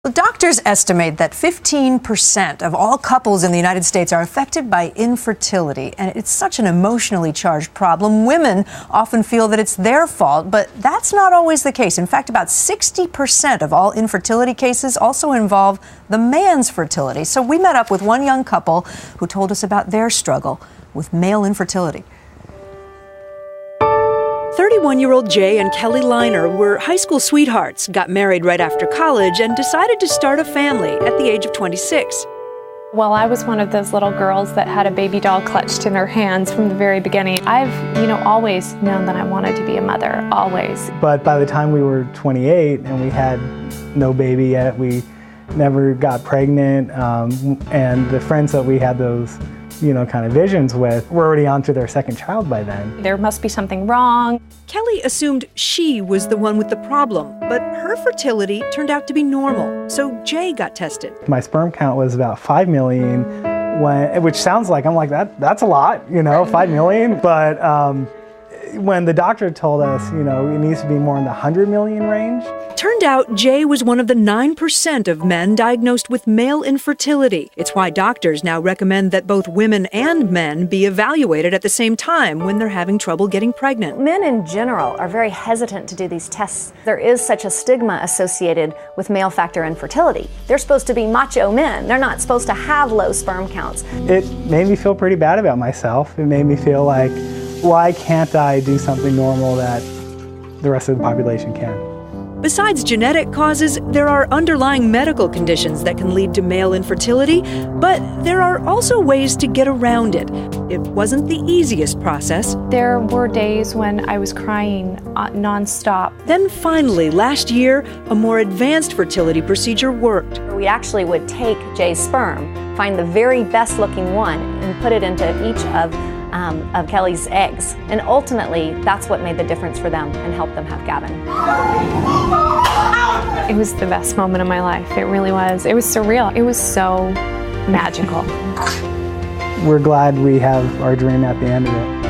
Well, doctors estimate that 15% of all couples in the United States are affected by infertility, and it's such an emotionally charged problem. Women often feel that it's their fault, but that's not always the case. In fact, about 60% of all infertility cases also involve the man's fertility. So we met up with one young couple who told us about their struggle with male infertility. 31-year-old Jay and Kelly Liner were high school sweethearts, got married right after college, and decided to start a family at the age of 26. Well, I was one of those little girls that had a baby doll clutched in her hands from the very beginning. I've, always known that I wanted to be a mother, always. But by the time we were 28 and we had no baby yet, we never got pregnant, and the friends that we had those kind of visions with, were already on to their second child by then. There must be something wrong. Kelly assumed she was the one with the problem, but her fertility turned out to be normal, so Jay got tested. My sperm count was about 5 million, which sounds like, I'm like, that's a lot, 5 million, but when the doctor told us, it needs to be more in the 100 million range. Turned out Jay was one of the 9% of men diagnosed with male infertility. It's why doctors now recommend that both women and men be evaluated at the same time when they're having trouble getting pregnant. Men in general are very hesitant to do these tests. There is such a stigma associated with male factor infertility. They're supposed to be macho men. They're not supposed to have low sperm counts. It made me feel pretty bad about myself. It made me feel like, why can't I do something normal that the rest of the population can? Besides genetic causes, there are underlying medical conditions that can lead to male infertility, but there are also ways to get around it. It wasn't the easiest process. There were days when I was crying nonstop. Then finally, last year, a more advanced fertility procedure worked. We actually would take Jay's sperm, find the very best looking one, and put it into each of Kelly's eggs. And ultimately, that's what made the difference for them and helped them have Gavin. It was the best moment of my life. It really was. It was surreal. It was so magical. We're glad we have our dream at the end of it.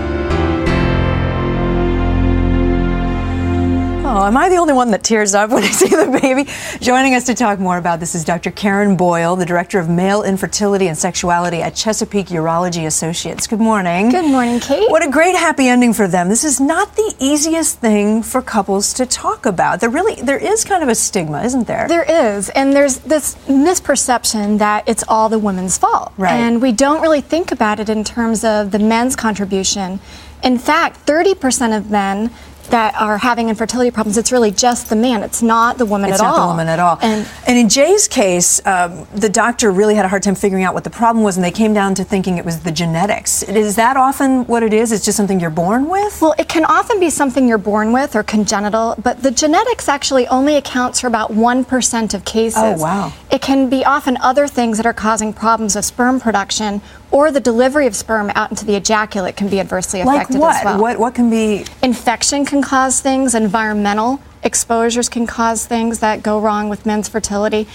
Oh, am I the only one that tears up when I see the baby? Joining us to talk more about this is Dr. Karen Boyle, the Director of Male Infertility and Sexuality at Chesapeake Urology Associates. Good morning. Good morning, Kate. What a great happy ending for them. This is not the easiest thing for couples to talk about. There is kind of a stigma, isn't there? There is, and there's this misperception that it's all the woman's fault. Right. And we don't really think about it in terms of the men's contribution. In fact, 30% of men that are having infertility problems, it's really just the man. It's not the woman at all. It's not the woman at all. And in Jay's case, the doctor really had a hard time figuring out what the problem was, and they came down to thinking it was the genetics. Is that often what it is? It's just something you're born with? Well, it can often be something you're born with or congenital, but the genetics actually only accounts for about 1% of cases. Oh, wow. It can be often other things that are causing problems with sperm production, or the delivery of sperm out into the ejaculate can be adversely affected as well. What can be? Infection can cause things, environmental exposures can cause things that go wrong with men's fertility.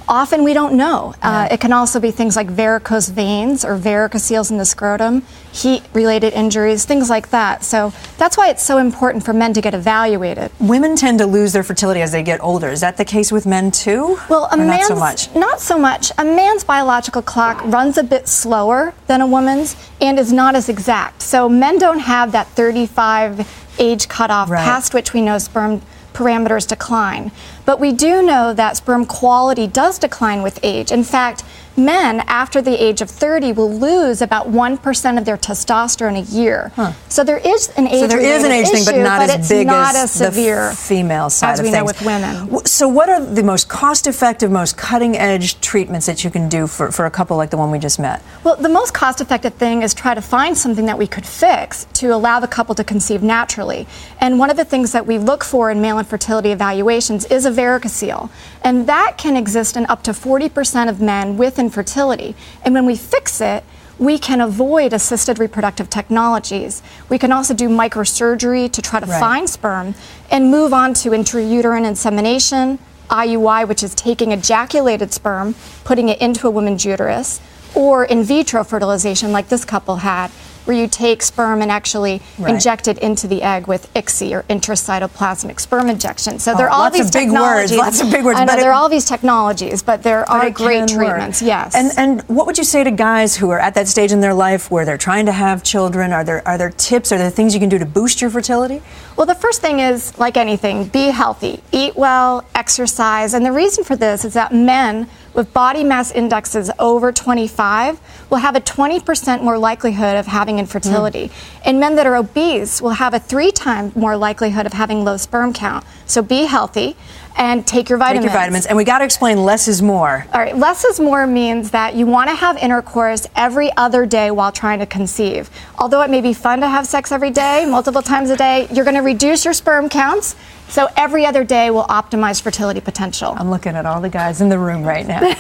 Often we don't know. It can also be things like varicose veins or varicoceles in the scrotum, heat-related injuries, things like that. So that's why it's so important for men to get evaluated. Women tend to lose their fertility as they get older. Is that the case with men too? Well, not so much. Not so much. A man's biological clock runs a bit slower than a woman's and is not as exact. So men don't have that 35 age cutoff past which we know sperm parameters decline. But we do know that sperm quality does decline with age. In fact, men after the age of 30 will lose about 1% of their testosterone a year. So there is an age thing, but not as big as severe the female side as of we things. know with women. So what are the most cost-effective, most cutting-edge treatments that you can do for a couple like the one we just met? Well, the most cost-effective thing is try to find something that we could fix to allow the couple to conceive naturally. And one of the things that we look for in male infertility evaluations is a varicocele. And that can exist in up to 40% of men with infertility. And when we fix it, we can avoid assisted reproductive technologies. We can also do microsurgery to try to find sperm and move on to intrauterine insemination, IUI, which is taking ejaculated sperm, putting it into a woman's uterus, or in vitro fertilization like this couple had, where you take sperm and actually inject it into the egg with ICSI, or intracytoplasmic sperm injection. So there are all these technologies. Lots of big words. I know, there are all these technologies, but there are great treatments, yes. And what would you say to guys who are at that stage in their life where they're trying to have children? Are there tips, are there things you can do to boost your fertility? Well, the first thing is, like anything, be healthy, eat well, exercise, and the reason for this is that men with body mass indexes over 25 will have a 20% more likelihood of having infertility. And men that are obese will have a 3 times more likelihood of having low sperm count. So be healthy and take your vitamins. Take your vitamins. And we got to explain less is more. All right, less is more means that you want to have intercourse every other day while trying to conceive. Although it may be fun to have sex every day, multiple times a day, you're going to reduce your sperm counts. So every other day will optimize fertility potential. I'm looking at all the guys in the room right now.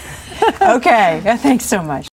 Okay, thanks so much.